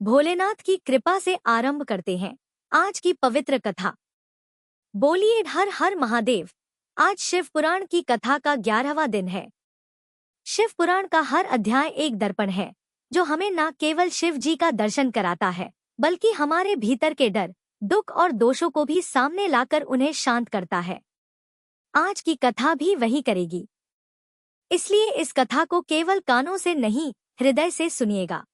भोलेनाथ की कृपा से आरंभ करते हैं आज की पवित्र कथा। बोलिए हर हर महादेव। आज शिव पुराण की कथा का 11वां दिन है। शिव पुराण का हर अध्याय एक दर्पण है जो हमें न केवल शिव जी का दर्शन कराता है बल्कि हमारे भीतर के डर, दुख और दोषों को भी सामने लाकर उन्हें शांत करता है। आज की कथा भी वही करेगी, इसलिए इस कथा को केवल कानों से नहीं, हृदय से सुनिएगा।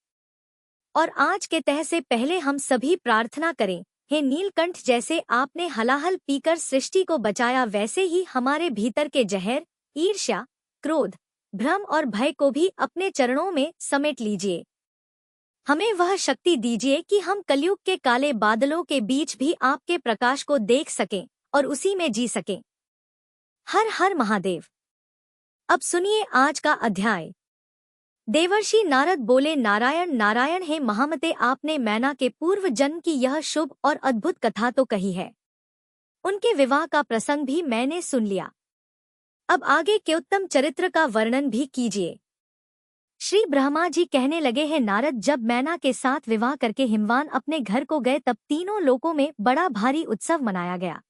और आज के तह से पहले हम सभी प्रार्थना करें, हे नीलकंठ, जैसे आपने हलाहल पीकर सृष्टि को बचाया वैसे ही हमारे भीतर के जहर, ईर्ष्या, क्रोध, भ्रम और भय को भी अपने चरणों में समेट लीजिए। हमें वह शक्ति दीजिए कि हम कलयुग के काले बादलों के बीच भी आपके प्रकाश को देख सकें और उसी में जी सकें। हर हर महादेव। अब सुनिए आज का अध्याय। देवर्षि नारद बोले, नारायण नारायण, हे महामते, आपने मैना के पूर्व जन्म की यह शुभ और अद्भुत कथा तो कही है। उनके विवाह का प्रसंग भी मैंने सुन लिया। अब आगे के उत्तम चरित्र का वर्णन भी कीजिए। श्री ब्रह्मा जी कहने लगे, हैं नारद, जब मैना के साथ विवाह करके हिमवान अपने घर को गए तब तीनों लोकों में बड़ा भारी उत्सव मनाया गया।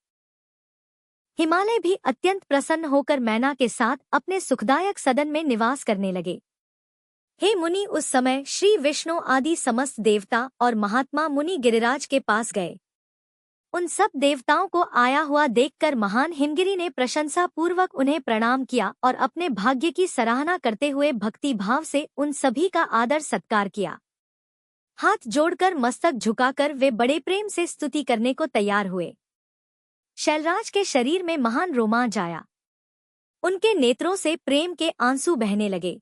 हिमालय भी अत्यंत प्रसन्न होकर मैना के साथ अपने सुखदायक सदन में निवास करने लगे। हे मुनि, उस समय श्री विष्णु आदि समस्त देवता और महात्मा मुनि गिरिराज के पास गए। उन सब देवताओं को आया हुआ देखकर महान हिमगिरी ने प्रशंसा पूर्वक उन्हें प्रणाम किया और अपने भाग्य की सराहना करते हुए भक्ति भाव से उन सभी का आदर सत्कार किया। हाथ जोड़कर मस्तक झुकाकर वे बड़े प्रेम से स्तुति करने को तैयार हुए। शैलराज के शरीर में महान रोमांच आया। उनके नेत्रों से प्रेम के आंसू बहने लगे।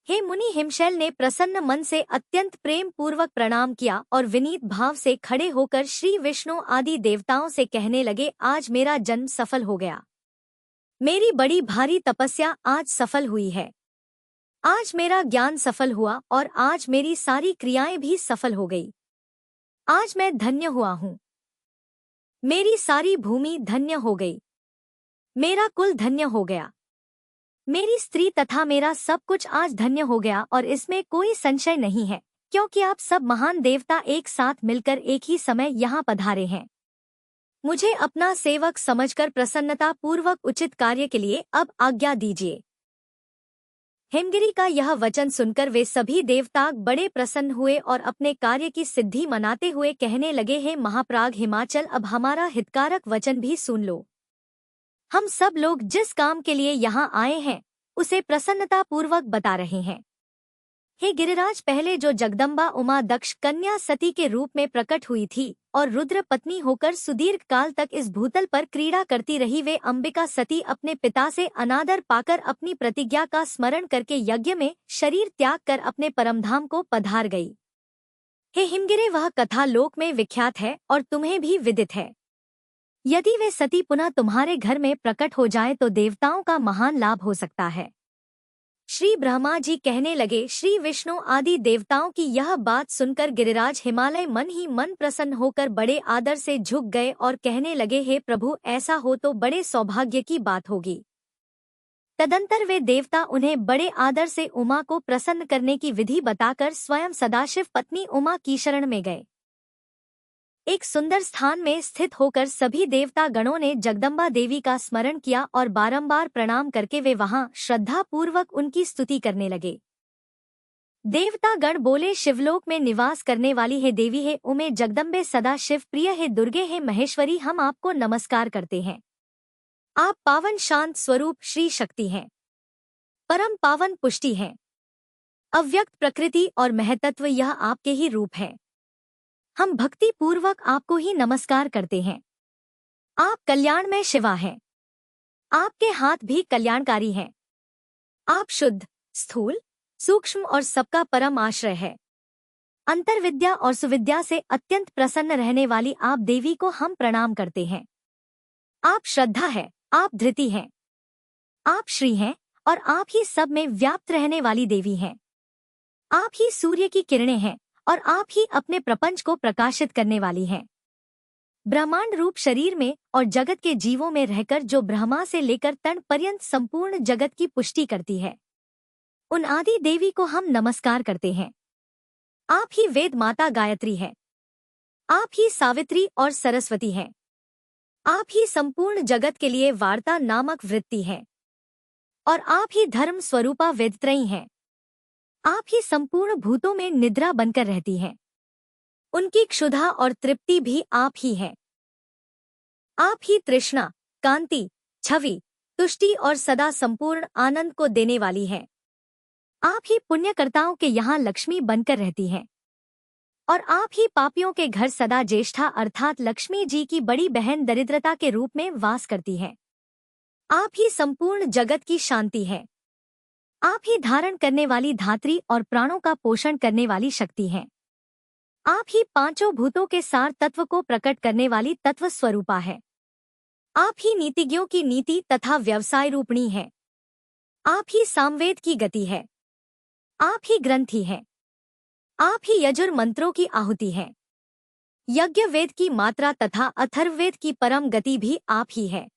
हे मुनि, हिमशैल ने प्रसन्न मन से अत्यंत प्रेम पूर्वक प्रणाम किया और विनीत भाव से खड़े होकर श्री विष्णु आदि देवताओं से कहने लगे, आज मेरा जन्म सफल हो गया। मेरी बड़ी भारी तपस्या आज सफल हुई है। आज मेरा ज्ञान सफल हुआ और आज मेरी सारी क्रियाएं भी सफल हो गई। आज मैं धन्य हुआ हूँ। मेरी सारी भूमि धन्य हो गई। मेरा कुल धन्य हो गया। मेरी स्त्री तथा मेरा सब कुछ आज धन्य हो गया और इसमें कोई संशय नहीं है, क्योंकि आप सब महान देवता एक साथ मिलकर एक ही समय यहाँ पधारे हैं। मुझे अपना सेवक समझकर प्रसन्नता पूर्वक उचित कार्य के लिए अब आज्ञा दीजिए। हिमगिरी का यह वचन सुनकर वे सभी देवता बड़े प्रसन्न हुए और अपने कार्य की सिद्धि मनाते हुए कहने लगे, हे महाप्राग हिमाचल, अब हमारा हितकारक वचन भी सुन लो। हम सब लोग जिस काम के लिए यहाँ आए हैं उसे प्रसन्नता पूर्वक बता रहे हैं। हे गिरिराज, पहले जो जगदम्बा उमा दक्ष कन्या सती के रूप में प्रकट हुई थी और रुद्र पत्नी होकर सुदीर्घ काल तक इस भूतल पर क्रीड़ा करती रही, वे अंबिका सती अपने पिता से अनादर पाकर अपनी प्रतिज्ञा का स्मरण करके यज्ञ में शरीर त्याग कर अपने परमधाम को पधार गई। हे हिमगिरे, वह कथा लोक में विख्यात है और तुम्हें भी विदित है। यदि वे सती पुनः तुम्हारे घर में प्रकट हो जाए तो देवताओं का महान लाभ हो सकता है। श्री ब्रह्मा जी कहने लगे, श्री विष्णु आदि देवताओं की यह बात सुनकर गिरिराज हिमालय मन ही मन प्रसन्न होकर बड़े आदर से झुक गए और कहने लगे, हे प्रभु, ऐसा हो तो बड़े सौभाग्य की बात होगी। तदंतर वे देवता उन्हें बड़े आदर से उमा को प्रसन्न करने की विधि बताकर स्वयं सदाशिव पत्नी उमा की शरण में गए। एक सुंदर स्थान में स्थित होकर सभी देवता गणों ने जगदम्बा देवी का स्मरण किया और बारंबार प्रणाम करके वे वहां श्रद्धा पूर्वक उनकी स्तुति करने लगे। देवता गण बोले, शिवलोक में निवास करने वाली हे देवी, हे उमे जगदम्बे, सदा शिव प्रिय, हे दुर्गे, हे महेश्वरी, हम आपको नमस्कार करते हैं। आप पावन शांत स्वरूप श्री शक्ति हैं, परम पावन पुष्टि हैं, अव्यक्त प्रकृति और महतत्व, यह आपके ही रूप हैं। हम भक्ति पूर्वक आपको ही नमस्कार करते हैं। आप कल्याण में शिवा हैं। आपके हाथ भी कल्याणकारी हैं। आप शुद्ध, स्थूल, सूक्ष्म और सबका परम आश्रय है। अंतर्विद्या और सुविद्या से अत्यंत प्रसन्न रहने वाली आप देवी को हम प्रणाम करते हैं। आप श्रद्धा है, आप धृति हैं, आप श्री हैं और आप ही सब में व्याप्त रहने वाली देवी हैं। आप ही सूर्य की किरणें हैं और आप ही अपने प्रपंच को प्रकाशित करने वाली हैं। ब्रह्मांड रूप शरीर में और जगत के जीवों में रहकर जो ब्रह्मा से लेकर तन पर्यंत संपूर्ण जगत की पुष्टि करती है, उन आदि देवी को हम नमस्कार करते हैं। आप ही वेद माता गायत्री हैं। आप ही सावित्री और सरस्वती हैं। आप ही संपूर्ण जगत के लिए वार्ता नामक वृत्ति हैं। और आप ही धर्म स्वरूपा वेदत्रयी हैं। आप ही संपूर्ण भूतों में निद्रा बनकर रहती हैं। उनकी क्षुधा और तृप्ति भी आप ही हैं। आप ही तृष्णा, कांति, छवि, तुष्टि और सदा संपूर्ण आनंद को देने वाली हैं। आप ही पुण्यकर्ताओं के यहाँ लक्ष्मी बनकर रहती हैं। और आप ही पापियों के घर सदा ज्येष्ठा अर्थात लक्ष्मी जी की बड़ी बहन दरिद्रता के रूप में वास करती हैं। आप ही संपूर्ण जगत की शांति हैं। आप ही धारण करने वाली धात्री और प्राणों का पोषण करने वाली शक्ति हैं। आप ही पांचों भूतों के सार तत्व को प्रकट करने वाली तत्व स्वरूपा है। आप ही नीतिज्ञों की नीति तथा व्यवसाय रूपणी है। आप ही सामवेद की गति है। आप ही ग्रंथी हैं। आप ही यजुर मंत्रों की आहुति हैं। यज्ञ वेद की मात्रा तथा अथर्ववेद की परम गति भी आप ही है।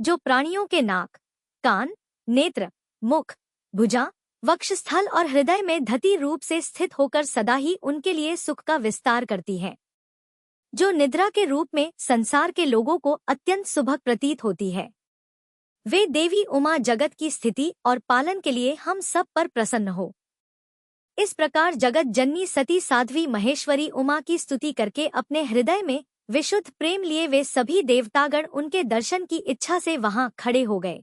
जो प्राणियों के नाक, कान, नेत्र, मुख, भुजा, वक्षस्थल और हृदय में धति रूप से स्थित होकर सदा ही उनके लिए सुख का विस्तार करती है। जो निद्रा के रूप में संसार के लोगों को अत्यंत सुभग प्रतीत होती है। वे देवी उमा जगत की स्थिति और पालन के लिए हम सब पर प्रसन्न हो। इस प्रकार जगत जननी सती साध्वी महेश्वरी उमा की स्तुति करके अपने हृदय में विशुद्ध प्रेम लिए वे सभी देवतागण उनके दर्शन की इच्छा से वहां खड़े हो गए।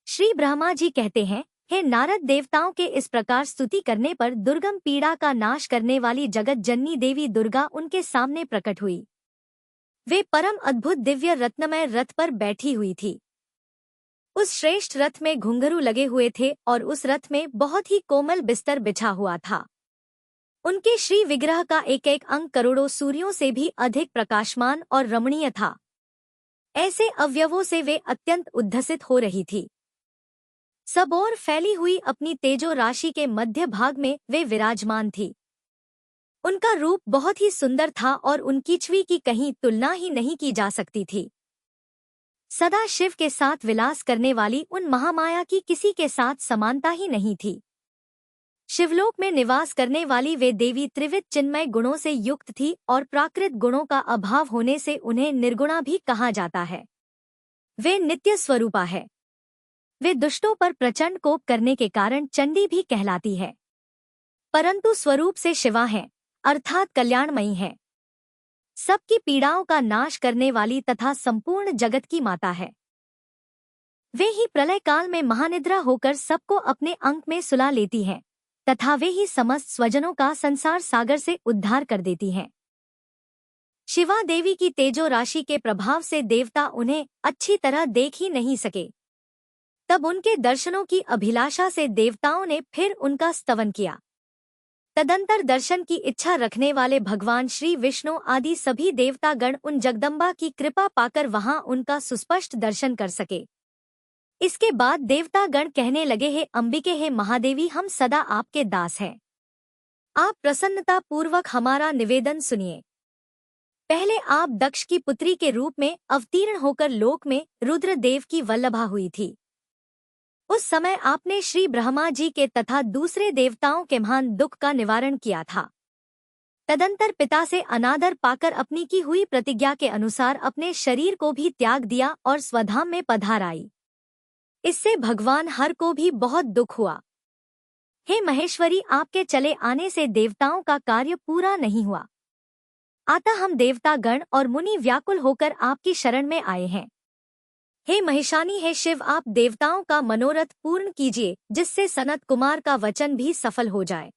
श्री ब्रह्मा जी कहते हैं, हे नारद, देवताओं के इस प्रकार स्तुति करने पर दुर्गम पीड़ा का नाश करने वाली जगत जननी देवी दुर्गा उनके सामने प्रकट हुई। वे परम अद्भुत दिव्य रत्नमय रथ पर बैठी हुई थी। उस श्रेष्ठ रथ में घुंघरू लगे हुए थे और उस रथ में बहुत ही कोमल बिस्तर बिछा हुआ था। उनके श्री विग्रह का एक एक अंग करोड़ों सूर्यों से भी अधिक प्रकाशमान और रमणीय था। ऐसे अवयवों से वे अत्यंत उद्धसित हो रही थी। सब ओर फैली हुई अपनी तेजो राशि के मध्य भाग में वे विराजमान थी। उनका रूप बहुत ही सुंदर था और उनकी छवि की कहीं तुलना ही नहीं की जा सकती थी। सदा शिव के साथ विलास करने वाली उन महामाया की किसी के साथ समानता ही नहीं थी। शिवलोक में निवास करने वाली वे देवी त्रिविध चिन्मय गुणों से युक्त थी और प्राकृत गुणों का अभाव होने से उन्हें निर्गुणा भी कहा जाता है। वे नित्य स्वरूपा है। वे दुष्टों पर प्रचंड कोप करने के कारण चंडी भी कहलाती है, परंतु स्वरूप से शिवा है अर्थात कल्याणमयी है। सबकी पीड़ाओं का नाश करने वाली तथा संपूर्ण जगत की माता है। वे ही प्रलय काल में महानिद्रा होकर सबको अपने अंक में सुला लेती हैं तथा वे ही समस्त स्वजनों का संसार सागर से उद्धार कर देती हैं। शिवा देवी की तेजो राशि के प्रभाव से देवता उन्हें अच्छी तरह देख ही नहीं सके। तब उनके दर्शनों की अभिलाषा से देवताओं ने फिर उनका स्तवन किया। तदंतर दर्शन की इच्छा रखने वाले भगवान श्री विष्णु आदि सभी देवतागण उन जगदम्बा की कृपा पाकर वहां उनका सुस्पष्ट दर्शन कर सके। इसके बाद देवतागण कहने लगे, हे अंबिके, हे महादेवी, हम सदा आपके दास हैं। आप प्रसन्नता पूर्वक हमारा निवेदन सुनिए। पहले आप दक्ष की पुत्री के रूप में अवतीर्ण होकर लोक में रुद्रदेव की वल्लभा हुई थी। उस समय आपने श्री ब्रह्मा जी के तथा दूसरे देवताओं के महान दुख का निवारण किया था। तदंतर पिता से अनादर पाकर अपनी की हुई प्रतिज्ञा के अनुसार अपने शरीर को भी त्याग दिया और स्वधाम में पधार आई। इससे भगवान हर को भी बहुत दुख हुआ। हे महेश्वरी, आपके चले आने से देवताओं का कार्य पूरा नहीं हुआ। अतः हम देवतागण और मुनि व्याकुल होकर आपकी शरण में आए हैं। हे महिषानी, हे शिव, आप देवताओं का मनोरथ पूर्ण कीजिए, जिससे सनत कुमार का वचन भी सफल हो जाए।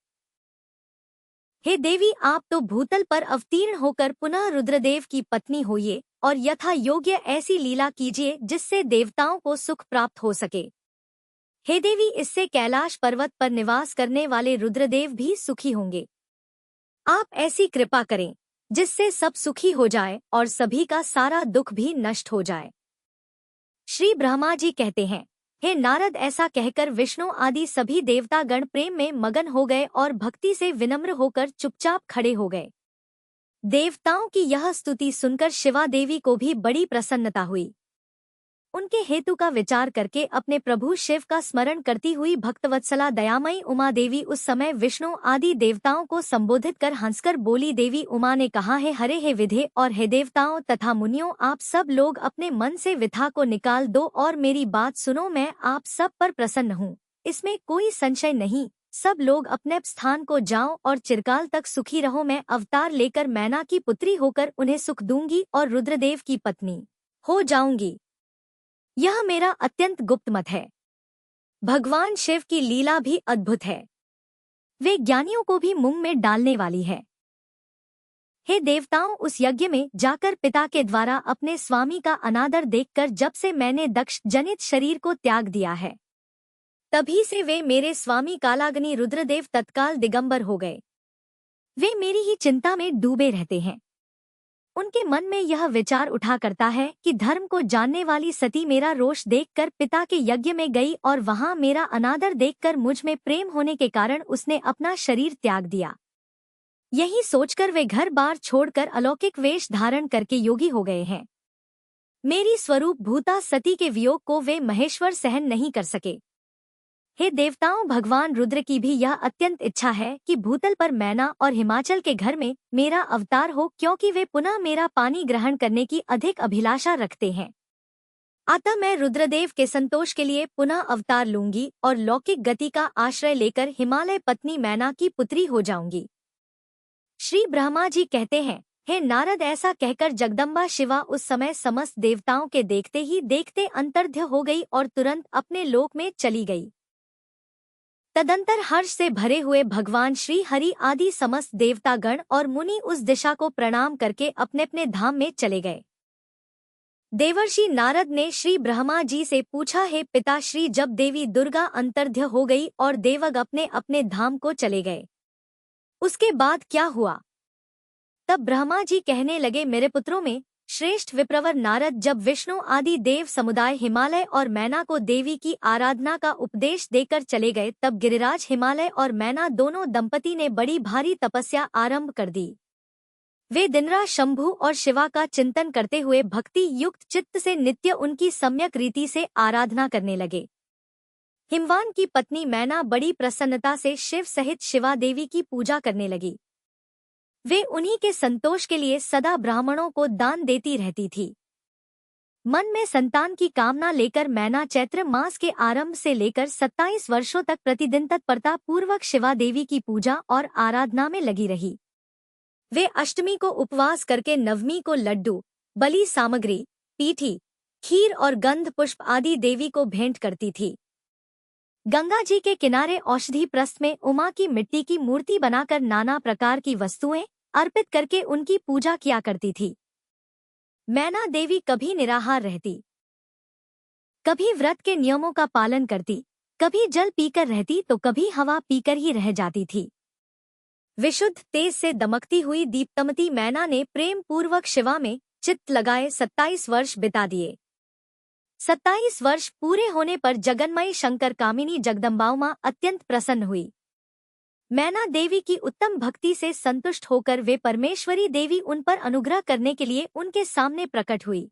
हे देवी, आप तो भूतल पर अवतीर्ण होकर पुनः रुद्रदेव की पत्नी होइए और यथा योग्य ऐसी लीला कीजिए जिससे देवताओं को सुख प्राप्त हो सके। हे देवी, इससे कैलाश पर्वत पर निवास करने वाले रुद्रदेव भी सुखी होंगे। आप ऐसी कृपा करें जिससे सब सुखी हो जाए और सभी का सारा दुख भी नष्ट हो जाए। श्री ब्रह्मा जी कहते हैं, हे नारद, ऐसा कहकर विष्णु आदि सभी देवतागण प्रेम में मगन हो गए और भक्ति से विनम्र होकर चुपचाप खड़े हो गए। देवताओं की यह स्तुति सुनकर शिवा देवी को भी बड़ी प्रसन्नता हुई। उनके हेतु का विचार करके अपने प्रभु शिव का स्मरण करती हुई भक्तवत्सला दयामयी उमा देवी उस समय विष्णु आदि देवताओं को संबोधित कर हंसकर बोली। देवी उमा ने कहा है, हरे हे विधे और हे देवताओं तथा मुनियों, आप सब लोग अपने मन से विथा को निकाल दो और मेरी बात सुनो। मैं आप सब पर प्रसन्न हूँ, इसमें कोई संशय नहीं। सब लोग अपने स्थान को जाओ और चिरकाल तक सुखी रहो। मैं अवतार लेकर मैना की पुत्री होकर उन्हें सुख दूंगी और रुद्रदेव की पत्नी हो जाऊंगी। यह मेरा अत्यंत गुप्त मत है। भगवान शिव की लीला भी अद्भुत है, वे ज्ञानियों को भी मुंह में डालने वाली है। हे देवताओं, उस यज्ञ में जाकर पिता के द्वारा अपने स्वामी का अनादर देखकर जब से मैंने दक्ष जनित शरीर को त्याग दिया है, तभी से वे मेरे स्वामी कालाग्नि रुद्रदेव तत्काल दिगंबर हो गए। वे मेरी ही चिंता में डूबे रहते हैं। उनके मन में यह विचार उठा करता है कि धर्म को जानने वाली सती मेरा रोष देखकर पिता के यज्ञ में गई और वहां मेरा अनादर देखकर मुझ में प्रेम होने के कारण उसने अपना शरीर त्याग दिया। यही सोचकर वे घर बार छोड़कर अलौकिक वेश धारण करके योगी हो गए हैं। मेरी स्वरूप भूता सती के वियोग को वे महेश्वर सहन नहीं कर सके। हे देवताओं, भगवान रुद्र की भी यह अत्यंत इच्छा है कि भूतल पर मैना और हिमाचल के घर में मेरा अवतार हो, क्योंकि वे पुनः मेरा पानी ग्रहण करने की अधिक अभिलाषा रखते हैं। अतः मैं रुद्रदेव के संतोष के लिए पुनः अवतार लूंगी और लौकिक गति का आश्रय लेकर हिमालय पत्नी मैना की पुत्री हो जाऊंगी। श्री ब्रह्मा जी कहते हैं, हे नारद, ऐसा कहकर जगदम्बा शिवा उस समय समस्त देवताओं के देखते ही देखते अंतर्ध्य हो गई और तुरंत अपने लोक में चली गई। तदंतर हर्ष से भरे हुए भगवान श्री हरि आदि समस्त देवतागण और मुनि उस दिशा को प्रणाम करके अपने अपने धाम में चले गए। देवर्षि नारद ने श्री ब्रह्मा जी से पूछा, हे पिताश्री, जब देवी दुर्गा अंतर्ध्य हो गई और देवग अपने अपने धाम को चले गए, उसके बाद क्या हुआ? तब ब्रह्मा जी कहने लगे, मेरे पुत्रों में श्रेष्ठ विप्रवर नारद, जब विष्णु आदि देव समुदाय हिमालय और मैना को देवी की आराधना का उपदेश देकर चले गए, तब गिरिराज हिमालय और मैना दोनों दंपति ने बड़ी भारी तपस्या आरंभ कर दी। वे दिनरात शंभु और शिवा का चिंतन करते हुए भक्ति युक्त चित्त से नित्य उनकी सम्यक रीति से आराधना करने लगे। हिमवान की पत्नी मैना बड़ी प्रसन्नता से शिव सहित शिवा देवी की पूजा करने लगी। वे उन्हीं के संतोष के लिए सदा ब्राह्मणों को दान देती रहती थी। मन में संतान की कामना लेकर मैना चैत्र मास के आरंभ से लेकर 27 वर्षों तक प्रतिदिन तत्परता पूर्वक शिवा देवी की पूजा और आराधना में लगी रही। वे अष्टमी को उपवास करके नवमी को लड्डू, बलि सामग्री, पीठी, खीर और गंध पुष्प आदि देवी को भेंट करती थी। गंगा जी के किनारे औषधि प्रस्थ में उमा की मिट्टी की मूर्ति बनाकर नाना प्रकार की वस्तुएं अर्पित करके उनकी पूजा किया करती थी। मैना देवी कभी निराहार रहती, कभी व्रत के नियमों का पालन करती, कभी जल पीकर रहती तो कभी हवा पीकर ही रह जाती थी। विशुद्ध तेज से दमकती हुई दीप्तमती मैना ने प्रेम पूर्वक शिवा में चित्त लगाए 27 वर्ष बिता दिए। 27 वर्ष पूरे होने पर जगन्मयी शंकर कामिनी जगदम्बाउमा अत्यंत प्रसन्न हुई। मैना देवी की उत्तम भक्ति से संतुष्ट होकर वे परमेश्वरी देवी उन पर अनुग्रह करने के लिए उनके सामने प्रकट हुई।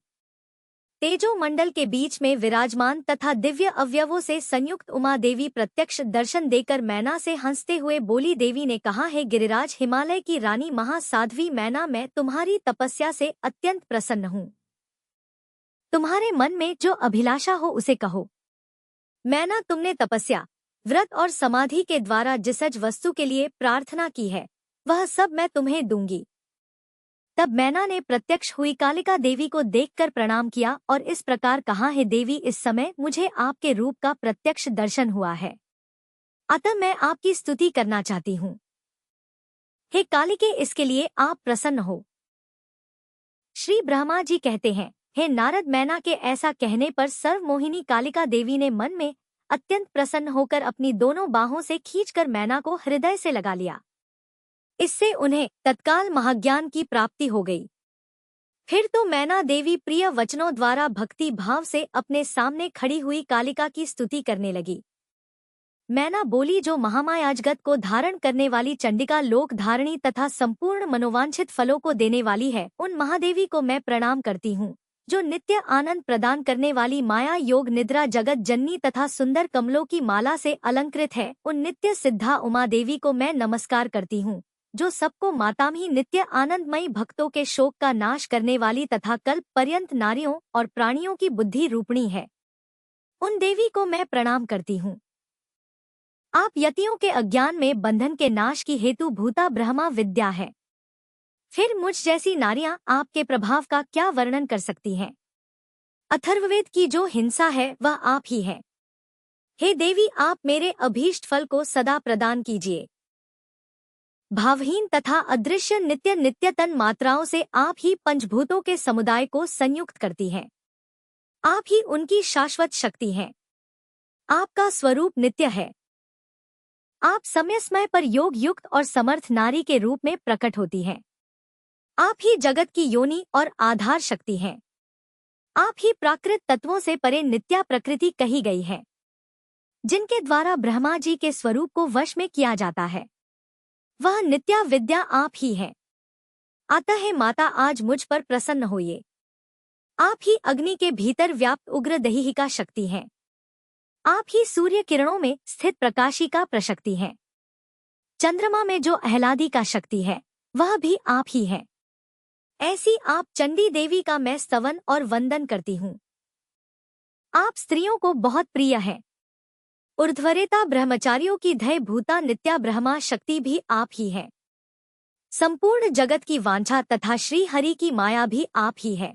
तेजो मंडल के बीच में विराजमान तथा दिव्य अवयवों से संयुक्त उमा देवी प्रत्यक्ष दर्शन देकर मैना से हंसते हुए बोली। देवी ने कहा, है गिरिराज हिमालय की रानी महासाध्वी मैना, मैं तुम्हारी तपस्या से अत्यंत प्रसन्न हूँ। तुम्हारे मन में जो अभिलाषा हो उसे कहो। मैना, तुमने तपस्या, व्रत और समाधि के द्वारा जिसज वस्तु के लिए प्रार्थना की है वह सब मैं तुम्हें दूंगी। तब मैना ने प्रत्यक्ष हुई कालिका देवी को देखकर प्रणाम किया और इस प्रकार कहा, है देवी, इस समय मुझे आपके रूप का प्रत्यक्ष दर्शन हुआ है, अतः मैं आपकी स्तुति करना चाहती हूँ। हे कालिके, इसके लिए आप प्रसन्न हो। श्री ब्रह्मा जी कहते हैं, हे नारद, मैना के ऐसा कहने पर सर्वमोहिनी कालिका देवी ने मन में अत्यंत प्रसन्न होकर अपनी दोनों बाहों से खींचकर मैना को हृदय से लगा लिया। इससे उन्हें तत्काल महाज्ञान की प्राप्ति हो गई। फिर तो मैना देवी प्रिय वचनों द्वारा भक्ति भाव से अपने सामने खड़ी हुई कालिका की स्तुति करने लगी। मैना बोली, जो महामाया जगत को धारण करने वाली चंडिका, लोक धारणी तथा संपूर्ण मनोवांछित फलों को देने वाली है, उन महादेवी को मैं प्रणाम करती हूँ, जो नित्य आनंद प्रदान करने वाली माया योग निद्रा जगत जननी तथा सुंदर कमलों की माला से अलंकृत है, उन नित्य सिद्धा उमा देवी को मैं नमस्कार करती हूँ, जो सबको मातामही नित्य आनंदमयी भक्तों के शोक का नाश करने वाली तथा कल्प पर्यंत नारियों और प्राणियों की बुद्धि रूपणी है। उन देवी को मैं प्रणाम करती हूँ। आप यतियों के अज्ञान में बंधन के नाश की हेतु भूता ब्रह्मा विद्या है। फिर मुझ जैसी नारियां आपके प्रभाव का क्या वर्णन कर सकती हैं? अथर्ववेद की जो हिंसा है वह आप ही है। हे देवी, आप मेरे अभीष्ट फल को सदा प्रदान कीजिए। भावहीन तथा अदृश्य नित्य नित्यतन मात्राओं से आप ही पंचभूतों के समुदाय को संयुक्त करती हैं। आप ही उनकी शाश्वत शक्ति हैं। आपका स्वरूप नित्य है। आप समय समय पर योग युक्त और समर्थ नारी के रूप में प्रकट होती हैं। आप ही जगत की योनि और आधार शक्ति हैं। आप ही प्राकृत तत्वों से परे नित्या प्रकृति कही गई है, जिनके द्वारा ब्रह्मा जी के स्वरूप को वश में किया जाता है। वह नित्या विद्या आप ही है। अतः माता, आज मुझ पर प्रसन्न होइए। आप ही अग्नि के भीतर व्याप्त उग्र दहीहिका शक्ति हैं। आप ही सूर्य किरणों में स्थित प्रकाशी का प्रशक्ति हैं। चंद्रमा में जो आह्लादी का शक्ति है वह भी आप ही है। ऐसी आप चंडी देवी का मैं स्तवन और वंदन करती हूँ। आप स्त्रियों को बहुत प्रिय है। ऊर्ध्वरेता ब्रह्मचारियों की धय भूता नित्या ब्रह्मा शक्ति भी आप ही है। संपूर्ण जगत की वांछा तथा श्री हरि की माया भी आप ही है।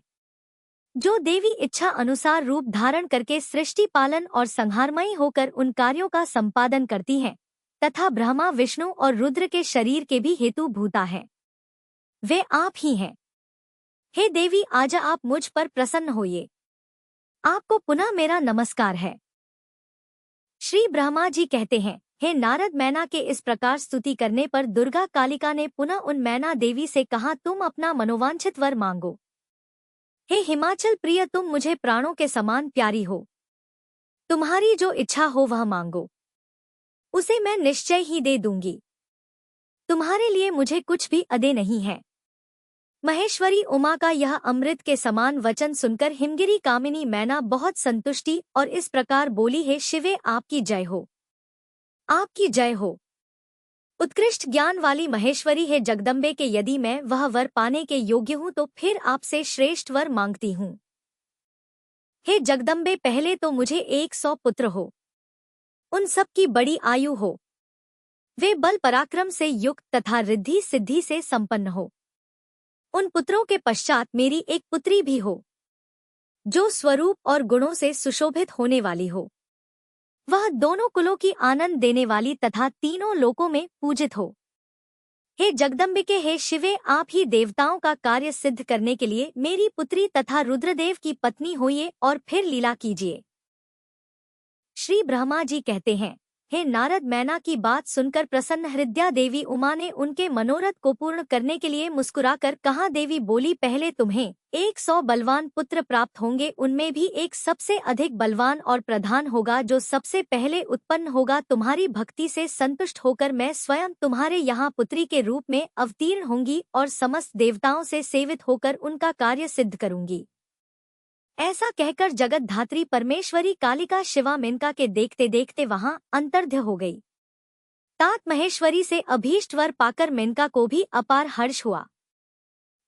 जो देवी इच्छा अनुसार रूप धारण करके सृष्टि पालन और संहारमयी होकर उन कार्यों का संपादन करती हैं, तथा ब्रह्मा विष्णु और रुद्र के शरीर के भी हेतु भूता है, वे आप ही हैं। हे देवी, आज आप मुझ पर प्रसन्न होइए। आपको पुनः मेरा नमस्कार है। श्री ब्रह्मा जी कहते हैं, हे नारद, मैना के इस प्रकार स्तुति करने पर दुर्गा कालिका ने पुनः उन मैना देवी से कहा, तुम अपना मनोवांछित वर मांगो। हे हिमाचल प्रिय, तुम मुझे प्राणों के समान प्यारी हो। तुम्हारी जो इच्छा हो वह मांगो, उसे मैं निश्चय ही दे दूंगी। तुम्हारे लिए मुझे कुछ भी अदे नहीं है। महेश्वरी उमा का यह अमृत के समान वचन सुनकर हिमगिरी कामिनी मैना बहुत संतुष्टि और इस प्रकार बोली, हे शिवे, आपकी जय हो, आपकी जय हो। उत्कृष्ट ज्ञान वाली महेश्वरी है जगदम्बे के, यदि मैं वह वर पाने के योग्य हूँ तो फिर आपसे श्रेष्ठ वर मांगती हूँ। हे जगदम्बे, पहले तो मुझे 100 पुत्र हो, उन सब की बड़ी आयु हो, वे बल पराक्रम से युक्त तथा रिद्धि सिद्धि से संपन्न हो। उन पुत्रों के पश्चात मेरी एक पुत्री भी हो, जो स्वरूप और गुणों से सुशोभित होने वाली हो। वह दोनों कुलों की आनंद देने वाली तथा तीनों लोकों में पूजित हो। हे जगदम्बिके, हे शिवे, आप ही देवताओं का कार्य सिद्ध करने के लिए मेरी पुत्री तथा रुद्रदेव की पत्नी होइए और फिर लीला कीजिए। श्री ब्रह्मा जी कहते हैं, हे नारद, मैना की बात सुनकर प्रसन्न हृदया देवी उमा ने उनके मनोरथ को पूर्ण करने के लिए मुस्कुराकर कहा। देवी बोली, पहले तुम्हें 100 बलवान पुत्र प्राप्त होंगे, उनमें भी एक सबसे अधिक बलवान और प्रधान होगा, जो सबसे पहले उत्पन्न होगा। तुम्हारी भक्ति से संतुष्ट होकर मैं स्वयं तुम्हारे यहाँ पुत्री के रूप में अवतीर्ण होंगी और समस्त देवताओं से सेवित होकर उनका कार्य सिद्ध करूंगी। ऐसा कहकर जगत धात्री परमेश्वरी कालिका शिवा मेनका के देखते देखते वहां अंतर्ध्य हो गई। तात महेश्वरी से अभीष्ट वर पाकर मेनका को भी अपार हर्ष हुआ।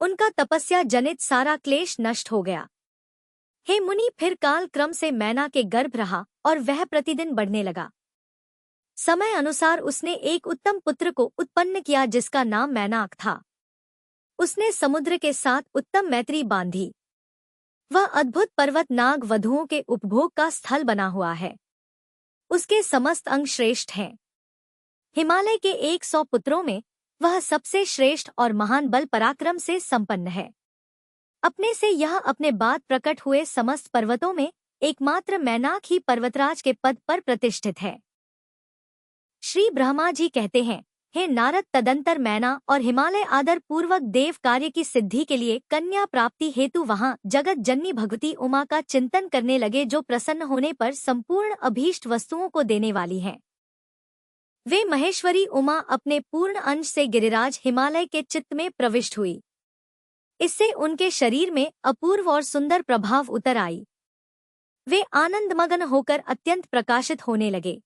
उनका तपस्या जनित सारा क्लेश नष्ट हो गया। हे मुनि, फिर काल क्रम से मैना के गर्भ रहा और वह प्रतिदिन बढ़ने लगा। समय अनुसार उसने एक उत्तम पुत्र को उत्पन्न किया, जिसका नाम मैनाक था। उसने समुद्र के साथ उत्तम मैत्री बांधी। वह अद्भुत पर्वत नाग वधुओं के उपभोग का स्थल बना हुआ है। उसके समस्त अंग श्रेष्ठ हैं। हिमालय के 100 पुत्रों में वह सबसे श्रेष्ठ और महान बल पराक्रम से संपन्न है। अपने से यह अपने बाद प्रकट हुए समस्त पर्वतों में एकमात्र मैनाक ही पर्वतराज के पद पर प्रतिष्ठित है। श्री ब्रह्मा जी कहते हैं, हे नारद, तदंतर मैना और हिमालय आदर पूर्वक देव कार्य की सिद्धि के लिए कन्या प्राप्ति हेतु वहां जगत जननी भगवती उमा का चिंतन करने लगे, जो प्रसन्न होने पर संपूर्ण अभीष्ट वस्तुओं को देने वाली हैं। वे महेश्वरी उमा अपने पूर्ण अंश से गिरिराज हिमालय के चित्त में प्रविष्ट हुई। इससे उनके शरीर में अपूर्व और सुंदर प्रभाव उतर आई। वे आनंदमग्न होकर अत्यंत प्रकाशित होने लगे।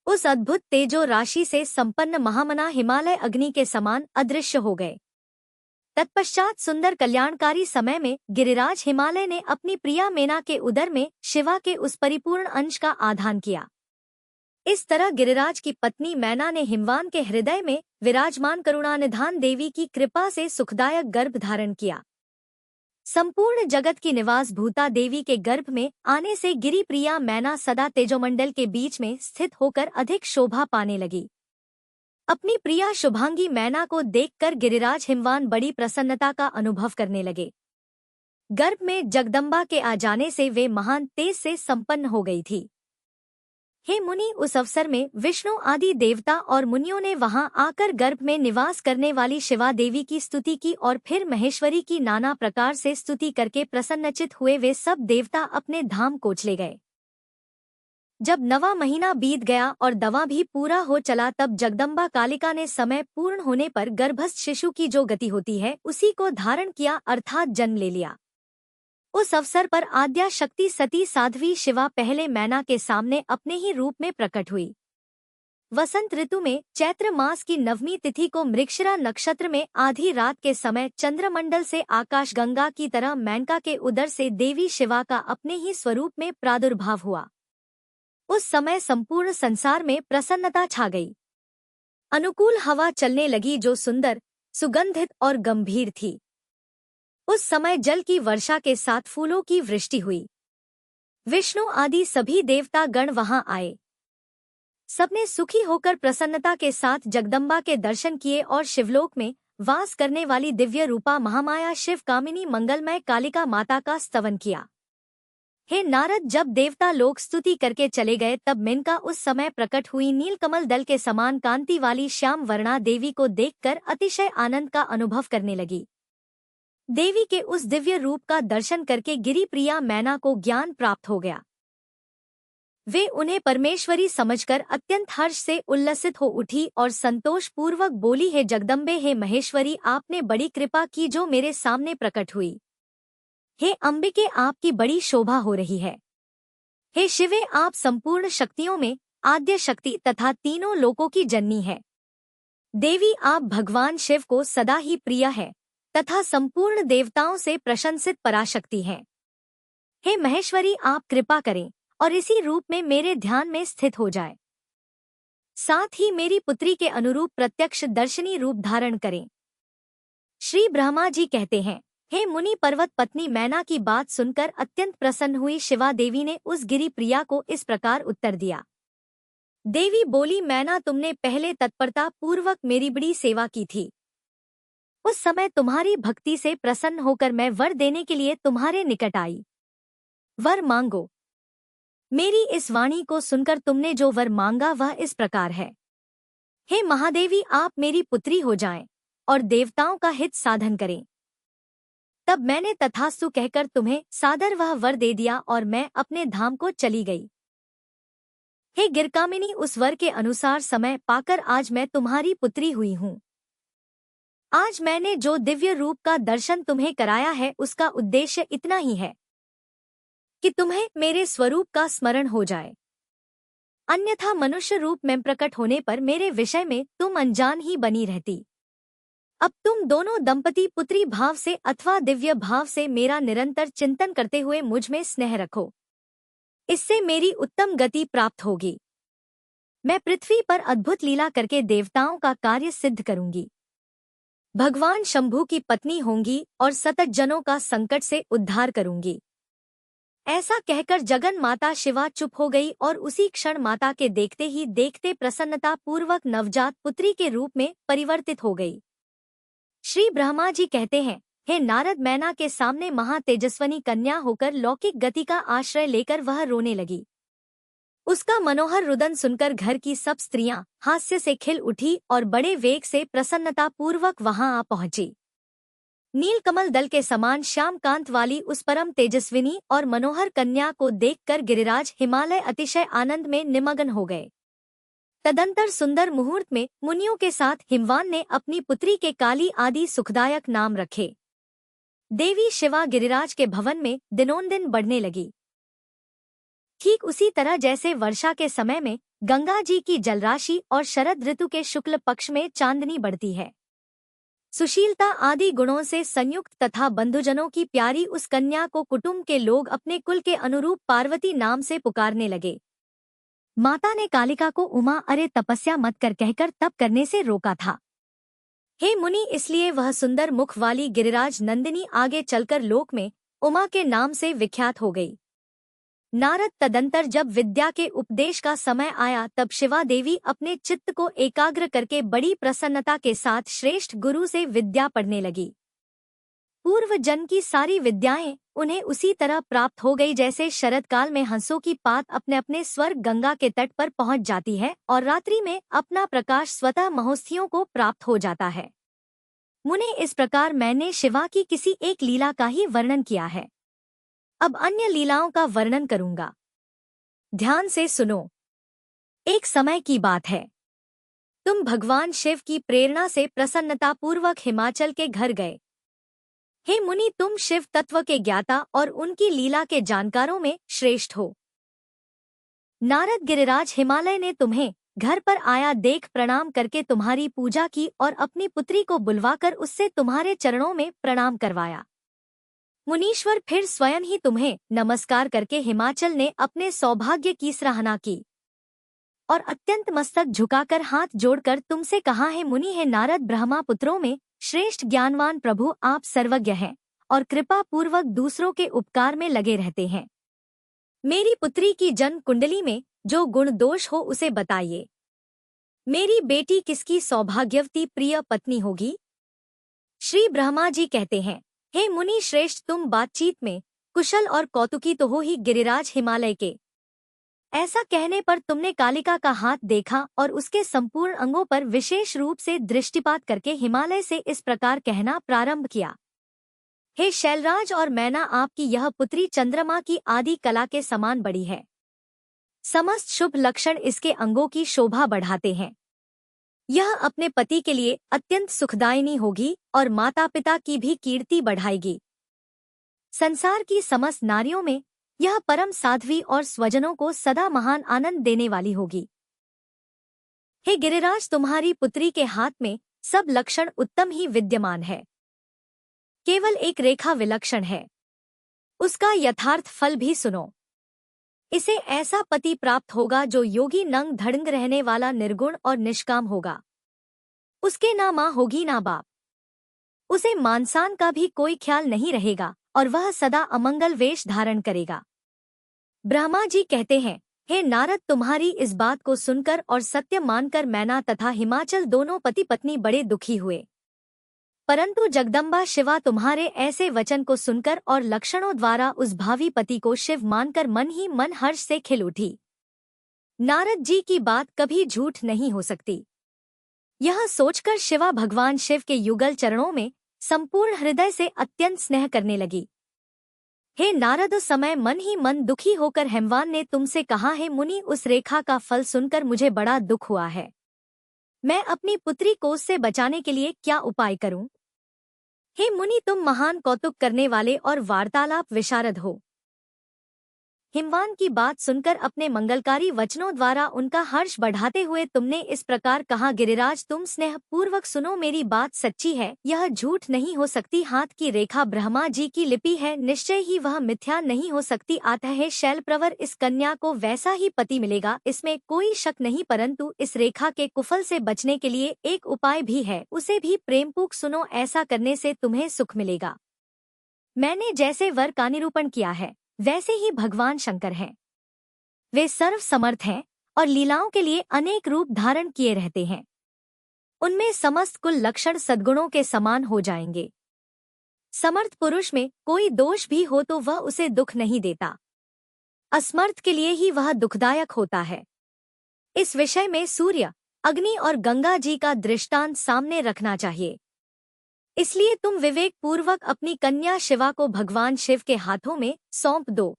उस अद्भुत तेजो राशि से संपन्न महामना हिमालय अग्नि के समान अदृश्य हो गए। तत्पश्चात सुंदर कल्याणकारी समय में गिरिराज हिमालय ने अपनी प्रिया मेना के उदर में शिवा के उस परिपूर्ण अंश का आधान किया। इस तरह गिरिराज की पत्नी मैना ने हिमवान के हृदय में विराजमान करुणानिधान देवी की कृपा से सुखदायक गर्भ धारण किया। संपूर्ण जगत की निवास भूता देवी के गर्भ में आने से गिरि प्रिया मैना सदा तेजोमंडल के बीच में स्थित होकर अधिक शोभा पाने लगी। अपनी प्रिया शुभांगी मैना को देखकर गिरिराज हिमवान बड़ी प्रसन्नता का अनुभव करने लगे। गर्भ में जगदम्बा के आ जाने से वे महान तेज से संपन्न हो गई थी। हे मुनि, उस अवसर में विष्णु आदि देवता और मुनियों ने वहां आकर गर्भ में निवास करने वाली शिवा देवी की स्तुति की और फिर महेश्वरी की नाना प्रकार से स्तुति करके प्रसन्नचित हुए वे सब देवता अपने धाम को चले गए। जब 9वां महीना बीत गया और दवा भी पूरा हो चला, तब जगदम्बा कालिका ने समय पूर्ण होने पर गर्भस्थ शिशु की जो गति होती है उसी को धारण किया, अर्थात जन्म ले लिया। उस अवसर पर आद्या शक्ति सती साध्वी शिवा पहले मैना के सामने अपने ही रूप में प्रकट हुई। वसंत ऋतु में चैत्र मास की 9वीं तिथि को मृगशिरा नक्षत्र में आधी रात के समय चंद्रमंडल से आकाशगंगा की तरह मेनका के उदर से देवी शिवा का अपने ही स्वरूप में प्रादुर्भाव हुआ। उस समय संपूर्ण संसार में प्रसन्नता छा गई। अनुकूल हवा चलने लगी जो सुंदर, सुगंधित और गंभीर थी। उस समय जल की वर्षा के साथ फूलों की वृष्टि हुई। विष्णु आदि सभी देवता गण वहां आए। सबने सुखी होकर प्रसन्नता के साथ जगदम्बा के दर्शन किए और शिवलोक में वास करने वाली दिव्य रूपा महामाया शिव कामिनी मंगलमय कालिका माता का स्तवन किया। हे नारद, जब देवता लोग स्तुति करके चले गए तब मेनका उस समय प्रकट हुई नीलकमल दल के समान कांति वाली श्याम वर्णा देवी को देखकर अतिशय आनंद का अनुभव करने लगी। देवी के उस दिव्य रूप का दर्शन करके गिरि प्रिया मैना को ज्ञान प्राप्त हो गया। वे उन्हें परमेश्वरी समझकर अत्यंत हर्ष से उल्लसित हो उठी और संतोष पूर्वक बोली, हे जगदम्बे, हे महेश्वरी, आपने बड़ी कृपा की जो मेरे सामने प्रकट हुई। हे अंबिके, आपकी बड़ी शोभा हो रही है। हे शिवे, आप संपूर्ण शक्तियों में आद्य शक्ति तथा तीनों लोकों की जननी है। देवी, आप भगवान शिव को सदा ही प्रिय है तथा संपूर्ण देवताओं से प्रशंसित पराशक्ति हैं। हे महेश्वरी, आप कृपा करें और इसी रूप में मेरे ध्यान में स्थित हो जाए। साथ ही मेरी पुत्री के अनुरूप प्रत्यक्ष दर्शनी रूप धारण करें। श्री ब्रह्मा जी कहते हैं, हे मुनि पर्वत पत्नी मैना की बात सुनकर अत्यंत प्रसन्न हुई शिवा देवी ने उस गिरि प्रिया को इस प्रकार उत्तर दिया। देवी बोली, मैना, तुमने पहले तत्परता पूर्वक मेरी बड़ी सेवा की थी। उस समय तुम्हारी भक्ति से प्रसन्न होकर मैं वर देने के लिए तुम्हारे निकट आई। वर मांगो। मेरी इस वाणी को सुनकर तुमने जो वर मांगा वह इस प्रकार है। हे महादेवी, आप मेरी पुत्री हो जाएं और देवताओं का हित साधन करें। तब मैंने तथास्तु कहकर तुम्हें सादर वह वर दे दिया और मैं अपने धाम को चली गई। हे गिरकामिनी, उस वर के अनुसार समय पाकर आज मैं तुम्हारी पुत्री हुई हूँ। आज मैंने जो दिव्य रूप का दर्शन तुम्हें कराया है उसका उद्देश्य इतना ही है कि तुम्हें मेरे स्वरूप का स्मरण हो जाए। अन्यथा मनुष्य रूप में प्रकट होने पर मेरे विषय में तुम अनजान ही बनी रहती। अब तुम दोनों दंपति पुत्री भाव से अथवा दिव्य भाव से मेरा निरंतर चिंतन करते हुए मुझ में स्नेह रखो। इससे मेरी उत्तम गति प्राप्त होगी। मैं पृथ्वी पर अद्भुत लीला करके देवताओं का कार्य सिद्ध करूंगी। भगवान शंभु की पत्नी होंगी और सतत जनों का संकट से उद्धार करूंगी। ऐसा कहकर जगन माता शिवा चुप हो गई और उसी क्षण माता के देखते ही देखते प्रसन्नता पूर्वक नवजात पुत्री के रूप में परिवर्तित हो गई। श्री ब्रह्मा जी कहते हैं, हे नारद, मैना के सामने महातेजस्वनी कन्या होकर लौकिक गति का आश्रय लेकर वह रोने लगी। उसका मनोहर रुदन सुनकर घर की सब स्त्रियां हास्य से खिल उठी और बड़े वेग से प्रसन्नता पूर्वक वहां आ पहुंची। नीलकमल दल के समान श्याम कांत वाली उस परम तेजस्विनी और मनोहर कन्या को देखकर गिरिराज हिमालय अतिशय आनंद में निमग्न हो गए। तदंतर सुंदर मुहूर्त में मुनियों के साथ हिमवान ने अपनी पुत्री के काली आदि सुखदायक नाम रखे। देवी शिवा गिरिराज के भवन में दिनोंदिन बढ़ने लगी। ठीक उसी तरह जैसे वर्षा के समय में गंगा जी की जलराशि और शरद ऋतु के शुक्ल पक्ष में चांदनी बढ़ती है। सुशीलता आदि गुणों से संयुक्त तथा बंधुजनों की प्यारी उस कन्या को कुटुंब के लोग अपने कुल के अनुरूप पार्वती नाम से पुकारने लगे। माता ने कालिका को उमा अरे तपस्या मत कर कहकर तप करने से रोका था। हे मुनि, इसलिए वह सुंदर मुख वाली गिरिराज नंदिनी आगे चलकर लोक में उमा के नाम से विख्यात हो गई। नारद तदंतर जब विद्या के उपदेश का समय आया तब शिवा देवी अपने चित्त को एकाग्र करके बड़ी प्रसन्नता के साथ श्रेष्ठ गुरु से विद्या पढ़ने लगी। पूर्व जन्म की सारी विद्याएं उन्हें उसी तरह प्राप्त हो गई जैसे शरद काल में हंसों की पात अपने अपने स्वर्ग गंगा के तट पर पहुंच जाती है और रात्रि में अपना प्रकाश स्वतः महोस्थियों को प्राप्त हो जाता है। मुने, इस प्रकार मैंने शिवा की किसी एक लीला का ही वर्णन किया है। अब अन्य लीलाओं का वर्णन करूंगा। ध्यान से सुनो। एक समय की बात है, तुम भगवान शिव की प्रेरणा से प्रसन्नतापूर्वक हिमाचल के घर गए। हे मुनि, तुम शिव तत्व के ज्ञाता और उनकी लीला के जानकारों में श्रेष्ठ हो। नारद गिरिराज हिमालय ने तुम्हें घर पर आया देख प्रणाम करके तुम्हारी पूजा की और अपनी पुत्री को बुलवाकर उससे तुम्हारे चरणों में प्रणाम करवाया। मुनीश्वर फिर स्वयं ही तुम्हें नमस्कार करके हिमाचल ने अपने सौभाग्य की सराहना की और अत्यंत मस्तक झुकाकर हाथ जोड़कर तुमसे कहा है, मुनि है नारद, ब्रह्मा पुत्रों में श्रेष्ठ ज्ञानवान प्रभु आप सर्वज्ञ हैं और कृपा पूर्वक दूसरों के उपकार में लगे रहते हैं। मेरी पुत्री की जन्म कुंडली में जो गुण दोष हो उसे बताइए। मेरी बेटी किसकी सौभाग्यवती प्रिय पत्नी होगी? श्री ब्रह्मा जी कहते हैं, हे मुनि श्रेष्ठ, तुम बातचीत में कुशल और कौतुकी तो हो ही गिरिराज हिमालय के। ऐसा कहने पर तुमने कालिका का हाथ देखा और उसके संपूर्ण अंगों पर विशेष रूप से दृष्टिपात करके हिमालय से इस प्रकार कहना प्रारंभ किया, हे शैलराज और मैना, आपकी यह पुत्री चंद्रमा की आदि कला के समान बड़ी है। समस्त शुभ लक्षण इसके अंगों की शोभा बढ़ाते हैं। यह अपने पति के लिए अत्यंत सुखदायिनी होगी और माता पिता की भी कीर्ति बढ़ाएगी। संसार की समस्त नारियों में यह परम साध्वी और स्वजनों को सदा महान आनंद देने वाली होगी। हे गिरिराज, तुम्हारी पुत्री के हाथ में सब लक्षण उत्तम ही विद्यमान है। केवल एक रेखा विलक्षण है, उसका यथार्थ फल भी सुनो। इसे ऐसा पति प्राप्त होगा जो योगी नंग धड़ंग रहने वाला निर्गुण और निष्काम होगा। उसके ना माँ होगी ना बाप। उसे मानसान का भी कोई ख्याल नहीं रहेगा और वह सदा अमंगल वेश धारण करेगा। ब्रह्मा जी कहते हैं, हे नारद, तुम्हारी इस बात को सुनकर और सत्य मानकर मैना तथा हिमाचल दोनों पति पत्नी बड़े दुखी हुए। परंतु जगदम्बा शिवा तुम्हारे ऐसे वचन को सुनकर और लक्षणों द्वारा उस भावी पति को शिव मानकर मन ही मन हर्ष से खिल उठी। नारद जी की बात कभी झूठ नहीं हो सकती। यह सोचकर शिवा भगवान शिव के युगल चरणों में संपूर्ण हृदय से अत्यंत स्नेह करने लगी। हे नारद, उस समय मन ही मन दुखी होकर हेमवान ने तुमसे कहा, है मुनि, उस रेखा का फल सुनकर मुझे बड़ा दुख हुआ है। मैं अपनी पुत्री को उससे बचाने के लिए क्या उपाय करूं? हे मुनि, तुम महान कौतुक करने वाले और वार्तालाप विशारद हो। हिमवान की बात सुनकर अपने मंगलकारी वचनों द्वारा उनका हर्ष बढ़ाते हुए तुमने इस प्रकार कहा, गिरिराज, तुम स्नेह पूर्वक सुनो, मेरी बात सच्ची है, यह झूठ नहीं हो सकती। हाथ की रेखा ब्रह्मा जी की लिपि है, निश्चय ही वह मिथ्या नहीं हो सकती। आता है शैलप्रवर, इस कन्या को वैसा ही पति मिलेगा, इसमें कोई शक नहीं। परंतु इस रेखा के कुफल से बचने के लिए एक उपाय भी है, उसे भी प्रेमपूर्वक सुनो। ऐसा करने से तुम्हें सुख मिलेगा। मैंने जैसे वर का निरूपण किया है वैसे ही भगवान शंकर हैं। वे सर्व समर्थ हैं और लीलाओं के लिए अनेक रूप धारण किए रहते हैं। उनमें समस्त कुल लक्षण सद्गुणों के समान हो जाएंगे। समर्थ पुरुष में कोई दोष भी हो तो वह उसे दुख नहीं देता, असमर्थ के लिए ही वह दुखदायक होता है। इस विषय में सूर्य, अग्नि और गंगा जी का दृष्टांत सामने रखना चाहिए। इसलिए तुम विवेक पूर्वक अपनी कन्या शिवा को भगवान शिव के हाथों में सौंप दो।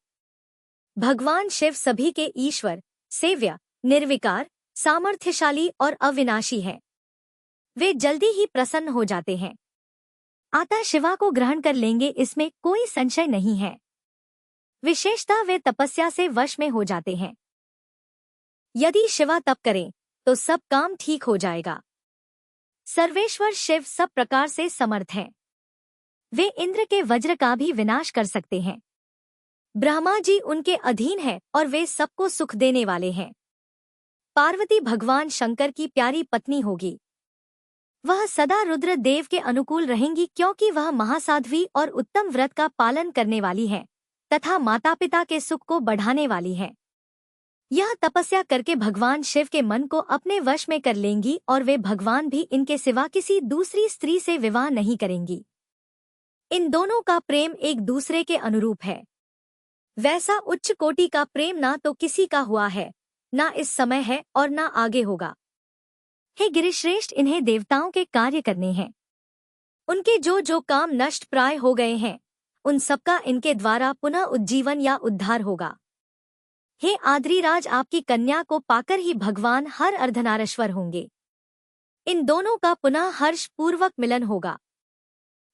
भगवान शिव सभी के ईश्वर, सेव्य, निर्विकार, सामर्थ्यशाली और अविनाशी हैं। वे जल्दी ही प्रसन्न हो जाते हैं। आता शिवा को ग्रहण कर लेंगे, इसमें कोई संशय नहीं है। विशेषतः वे तपस्या से वश में हो जाते हैं। यदि शिवा तप करें तो सब काम ठीक हो जाएगा। सर्वेश्वर शिव सब प्रकार से समर्थ हैं। वे इंद्र के वज्र का भी विनाश कर सकते हैं। ब्रह्मा जी उनके अधीन है और वे सबको सुख देने वाले हैं। पार्वती भगवान शंकर की प्यारी पत्नी होगी। वह सदा रुद्र देव के अनुकूल रहेंगी, क्योंकि वह महासाध्वी और उत्तम व्रत का पालन करने वाली है तथा माता पिता के सुख को बढ़ाने वाली है। यह तपस्या करके भगवान शिव के मन को अपने वश में कर लेंगी और वे भगवान भी इनके सिवा किसी दूसरी स्त्री से विवाह नहीं करेंगी। इन दोनों का प्रेम एक दूसरे के अनुरूप है। वैसा उच्च कोटि का प्रेम ना तो किसी का हुआ है, ना इस समय है और ना आगे होगा। हे गिरिश्रेष्ठ, इन्हें देवताओं के कार्य करने हैं। उनके जो जो काम नष्ट प्राय हो गए हैं, उन सबका इनके द्वारा पुनः उज्जीवन या उद्धार होगा। हे आद्रीराज, आपकी कन्या को पाकर ही भगवान हर अर्धनारीश्वर होंगे। इन दोनों का पुनः हर्ष पूर्वक मिलन होगा।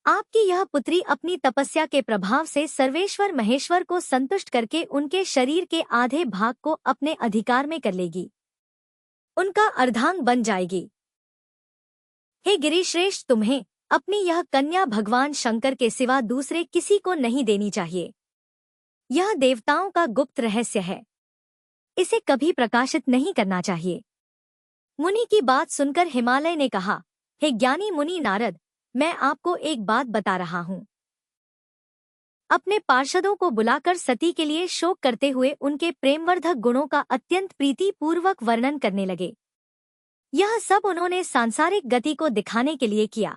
आपकी यह पुत्री अपनी तपस्या के प्रभाव से सर्वेश्वर महेश्वर को संतुष्ट करके उनके शरीर के आधे भाग को अपने अधिकार में कर लेगी, उनका अर्धांग बन जाएगी। हे गिरिश्रेष्ठ, तुम्हें अपनी यह कन्या भगवान शंकर के सिवा दूसरे किसी को नहीं देनी चाहिए। यह देवताओं का गुप्त रहस्य है, इसे कभी प्रकाशित नहीं करना चाहिए। मुनि की बात सुनकर हिमालय ने कहा, हे ज्ञानी मुनि नारद, मैं आपको एक बात बता रहा हूँ। अपने पार्षदों को बुलाकर सती के लिए शोक करते हुए उनके प्रेमवर्धक गुणों का अत्यंत प्रीति पूर्वक वर्णन करने लगे। यह सब उन्होंने सांसारिक गति को दिखाने के लिए किया।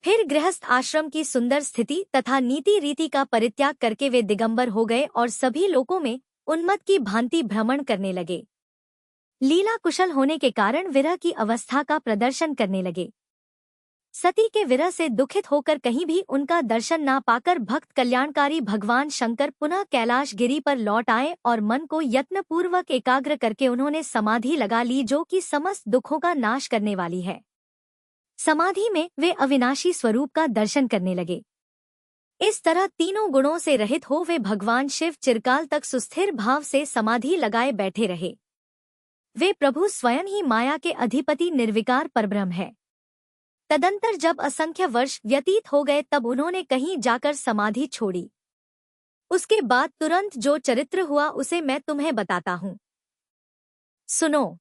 फिर गृहस्थ आश्रम की सुंदर स्थिति तथा नीति रीति का परित्याग करके वे दिगंबर हो गए और सभी लोकों में उन्मत्त की भांति भ्रमण करने लगे। लीला कुशल होने के कारण विरह की अवस्था का प्रदर्शन करने लगे। सती के विरह से दुखित होकर कहीं भी उनका दर्शन ना पाकर भक्त कल्याणकारी भगवान शंकर पुनः कैलाश गिरी पर लौट आए और मन को यत्नपूर्वक एकाग्र करके उन्होंने समाधि लगा ली, जो कि समस्त दुखों का नाश करने वाली है। समाधि में वे अविनाशी स्वरूप का दर्शन करने लगे। इस तरह तीनों गुणों से रहित हो वे भगवान शिव चिरकाल तक सुस्थिर भाव से समाधि लगाए बैठे रहे। वे प्रभु स्वयं ही माया के अधिपति निर्विकार परब्रह्म है। तदंतर जब असंख्य वर्ष व्यतीत हो गए तब उन्होंने कहीं जाकर समाधि छोड़ी। उसके बाद तुरंत जो चरित्र हुआ उसे मैं तुम्हें बताता हूँ, सुनो।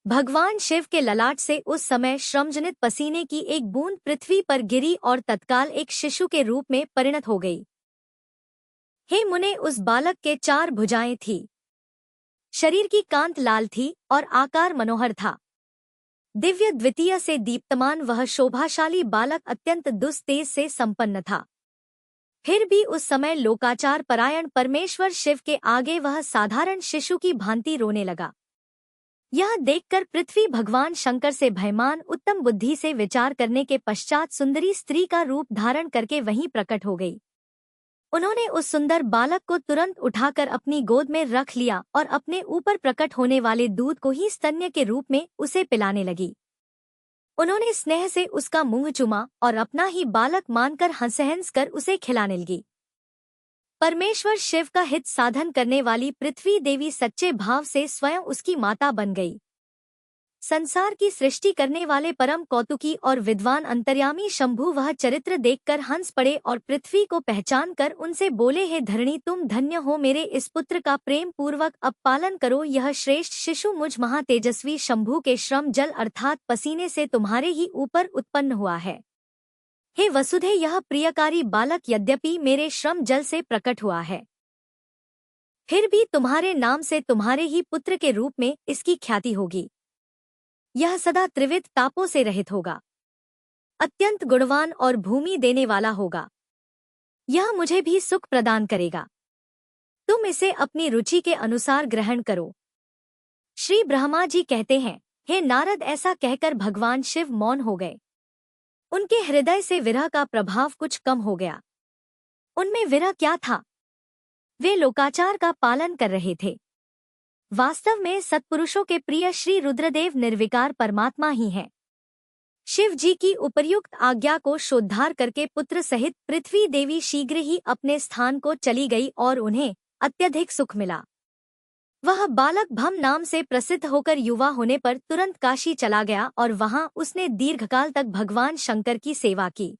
भगवान शिव के ललाट से उस समय श्रमजनित पसीने की एक बूंद पृथ्वी पर गिरी और तत्काल एक शिशु के रूप में परिणत हो गई। हे मुने, उस बालक के 4 भुजाएं थी, शरीर की कांत लाल थी और आकार मनोहर था। दिव्य द्वितीय से दीप्तमान वह शोभाशाली बालक अत्यंत दुस्तेज से संपन्न था। फिर भी उस समय लोकाचार परायण परमेश्वर शिव के आगे वह साधारण शिशु की भांति रोने लगा। यह देखकर पृथ्वी भगवान शंकर से भयमान उत्तम बुद्धि से विचार करने के पश्चात सुंदरी स्त्री का रूप धारण करके वहीं प्रकट हो गई। उन्होंने उस सुंदर बालक को तुरंत उठाकर अपनी गोद में रख लिया और अपने ऊपर प्रकट होने वाले दूध को ही स्तन्य के रूप में उसे पिलाने लगी। उन्होंने स्नेह से उसका मुंह चूमा और अपना ही बालक मानकर हंस कर उसे खिलाने लगी। परमेश्वर शिव का हित साधन करने वाली पृथ्वी देवी सच्चे भाव से स्वयं उसकी माता बन गई। संसार की सृष्टि करने वाले परम कौतुकी और विद्वान अंतर्यामी शंभु वह चरित्र देखकर हंस पड़े और पृथ्वी को पहचान कर उनसे बोले, हे धरणी, तुम धन्य हो, मेरे इस पुत्र का प्रेम पूर्वक अब पालन करो। यह श्रेष्ठ शिशु मुझ महातेजस्वी शंभु के श्रम जल अर्थात पसीने से तुम्हारे ही ऊपर उत्पन्न हुआ है। हे वसुधे, यह प्रियकारी बालक यद्यपि मेरे श्रम जल से प्रकट हुआ है, फिर भी तुम्हारे नाम से तुम्हारे ही पुत्र के रूप में इसकी ख्याति होगी। यह सदा त्रिविध तापों से रहित होगा, अत्यंत गुणवान और भूमि देने वाला होगा। यह मुझे भी सुख प्रदान करेगा। तुम इसे अपनी रुचि के अनुसार ग्रहण करो। श्री ब्रह्मा जी कहते हैं, हे नारद, ऐसा कहकर भगवान शिव मौन हो गए। उनके हृदय से विरह का प्रभाव कुछ कम हो गया। उनमें विरह क्या था? वे लोकाचार का पालन कर रहे थे। वास्तव में सत्पुरुषों के प्रिय श्री रुद्रदेव निर्विकार परमात्मा ही हैं। शिव जी की उपर्युक्त आज्ञा को श्रोद्धार करके पुत्र सहित पृथ्वी देवी शीघ्र ही अपने स्थान को चली गई और उन्हें अत्यधिक सुख मिला। वह बालक भम नाम से प्रसिद्ध होकर युवा होने पर तुरंत काशी चला गया और वहां उसने दीर्घकाल तक भगवान शंकर की सेवा की।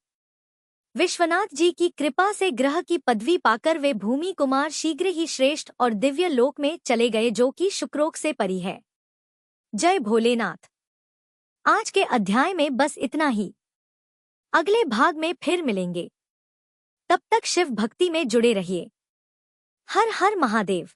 विश्वनाथ जी की कृपा से ग्रह की पदवी पाकर वे भूमि कुमार शीघ्र ही श्रेष्ठ और दिव्य लोक में चले गए, जो कि शुक्रोक से परी है। जय भोलेनाथ। आज के अध्याय में बस इतना ही। अगले भाग में फिर मिलेंगे। तब तक शिव भक्ति में जुड़े रहिए। हर हर महादेव।